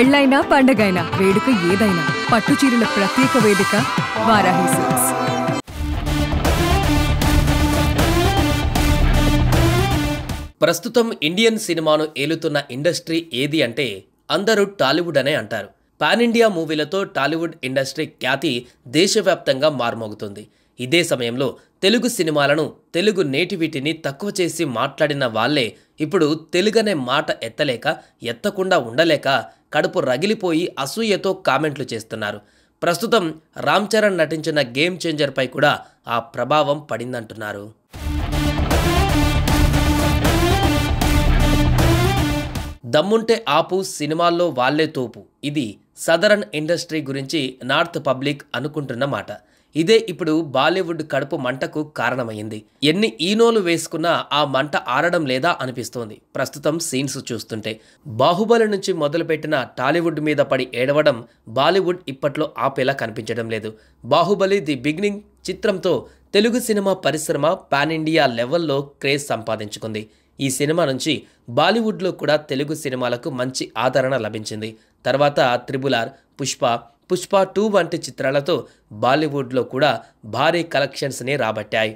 పెళ్ళైనా పండగైనా వేడుక ఏదైనా పట్టు చీరల ప్రత్యేక వేదిక వారాహి సిల్క్స్. ప్రస్తుతం ఇండియన్ సినిమాను ఏలుతున్న ఇండస్ట్రీ ఏది అంటే అందరూ టాలీవుడ్ అనే అంటారు. పాన్ ఇండియా మూవీలతో టాలీవుడ్ ఇండస్ట్రీ ఖ్యాతి దేశవ్యాప్తంగా మార్మోగుతుంది. ఇదే సమయంలో తెలుగు సినిమాలను, తెలుగు నేటివిటీని తక్కువ చేసి మాట్లాడిన వాళ్లే ఇప్పుడు తెలుగనే మాట ఎత్తలేక, ఎత్తకుండా ఉండలేక కడుపు రగిలిపోయి అసూయతో కామెంట్లు చేస్తున్నారు. ప్రస్తుతం రామ్ చరణ్ నటించిన గేమ్ చేంజర్ పై కూడా ఆ ప్రభావం పడిందంటున్నారు. దమ్ముంటే ఆపు, సినిమాల్లో వాళ్లే తోపు. ఇది సదరన్ ఇండస్ట్రీ గురించి నార్త్ పబ్లిక్ అనుకుంటున్న మాట. ఇదే ఇప్పుడు బాలీవుడ్ కడుపు మంటకు కారణమైంది. ఎన్ని ఈనోలు వేసుకున్నా ఆ మంట ఆరడం లేదా అనిపిస్తోంది ప్రస్తుతం సీన్స్ చూస్తుంటే. బాహుబలి నుంచి మొదలుపెట్టిన టాలీవుడ్ మీద పడి ఏడవడం బాలీవుడ్ ఇప్పట్లో ఆపేలా కనిపించడం లేదు. బాహుబలి ది బిగినింగ్ చిత్రంతో తెలుగు సినిమా పరిశ్రమ పాన్ ఇండియా లెవెల్లో క్రేజ్ సంపాదించుకుంది. ఈ సినిమా నుంచి బాలీవుడ్లో కూడా తెలుగు సినిమాలకు మంచి ఆదరణ లభించింది. తర్వాత త్రిబుల్ ఆర్, పుష్ప 2 వంటి చిత్రాలతో బాలీవుడ్లో కూడా భారీ కలెక్షన్స్ని రాబట్టాయి.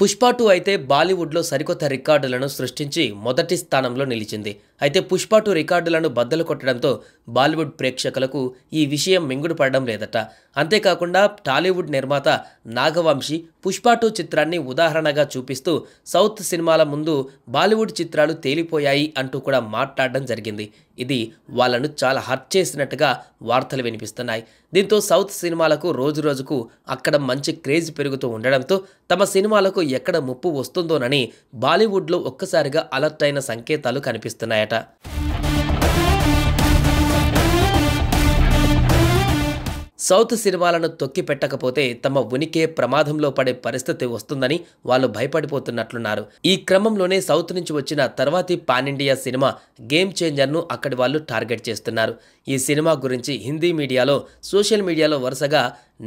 పుష్ప 2 అయితే బాలీవుడ్లో సరికొత్త రికార్డులను సృష్టించి మొదటి స్థానంలో నిలిచింది. అయితే పుష్ప 2 రికార్డులను బద్దలు కొట్టడంతో బాలీవుడ్ ప్రేక్షకులకు ఈ విషయం మింగుడు పడడం లేదట. అంతేకాకుండా టాలీవుడ్ నిర్మాత నాగవంశీ పుష్ప 2 చిత్రాన్ని ఉదాహరణగా చూపిస్తూ సౌత్ సినిమాల ముందు బాలీవుడ్ చిత్రాలు తేలిపోయాయి అంటూ కూడా మాట్లాడడం జరిగింది. ఇది వాళ్ళను చాలా హర్ట్ చేసినట్టుగా వార్తలు వినిపిస్తున్నాయి. దీంతో సౌత్ సినిమాలకు రోజురోజుకు అక్కడ మంచి క్రేజ్ పెరుగుతూ ఉండడంతో తమ సినిమాలకు ఎక్కడ ముప్పు వస్తుందోనని బాలీవుడ్లో ఒక్కసారిగా అలర్ట్ అయిన సంకేతాలు కనిపిస్తున్నాయట. సౌత్ సినిమాలను తొక్కి పెట్టకపోతే తమ ఉనికే ప్రమాదంలో పడే పరిస్థితి వస్తుందని వాళ్ళు భయపడిపోతున్నట్లున్నారు. ఈ క్రమంలోనే సౌత్ నుంచి వచ్చిన తర్వాతి పాన్ ఇండియా సినిమా గేమ్ చేంజర్ను అక్కడి వాళ్ళు టార్గెట్ చేస్తున్నారు. ఈ సినిమా గురించి హిందీ మీడియాలో, సోషల్ మీడియాలో వరుసగా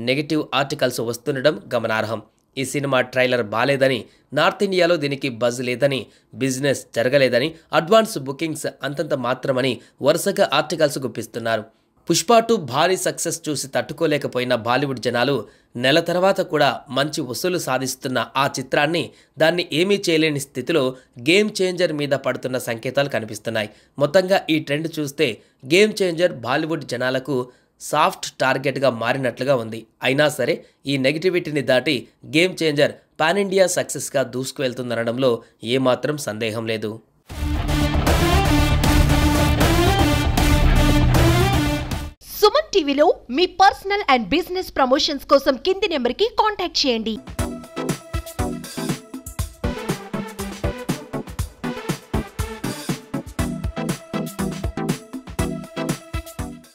నెగిటివ్ ఆర్టికల్స్ వస్తుండడం గమనార్హం. ఈ సినిమా ట్రైలర్ బాలేదని, నార్త్ ఇండియాలో దీనికి బజ్ లేదని, బిజినెస్ జరగలేదని, అడ్వాన్స్ బుకింగ్స్ అంతంత మాత్రమని వరుసగా ఆర్టికల్స్ గుప్పిస్తున్నారు. పుష్ప 2 భారీ సక్సెస్ చూసి తట్టుకోలేకపోయిన బాలీవుడ్ జనాలు నెల తర్వాత కూడా మంచి వసూలు సాధిస్తున్న ఆ చిత్రాన్ని దాన్ని ఏమీ చేయలేని స్థితిలో గేమ్ చేంజర్ మీద పడుతున్న సంకేతాలు కనిపిస్తున్నాయి. మొత్తంగా ఈ ట్రెండ్ చూస్తే గేమ్ చేంజర్ బాలీవుడ్ జనాలకు సాఫ్ట్ టార్గెట్గా మారినట్లుగా ఉంది. అయినా సరే ఈ నెగిటివిటీని దాటి గేమ్ చేంజర్ పాన్ ఇండియా సక్సెస్గా దూసుకువెళ్తుందనడంలో ఏమాత్రం సందేహం లేదు. సుమన్ టీవీలో మీ పర్సనల్ అండ్ బిజినెస్ ప్రమోషన్స్ కోసం కింది నెంబర్కి కాంటాక్ట్ చేయండి.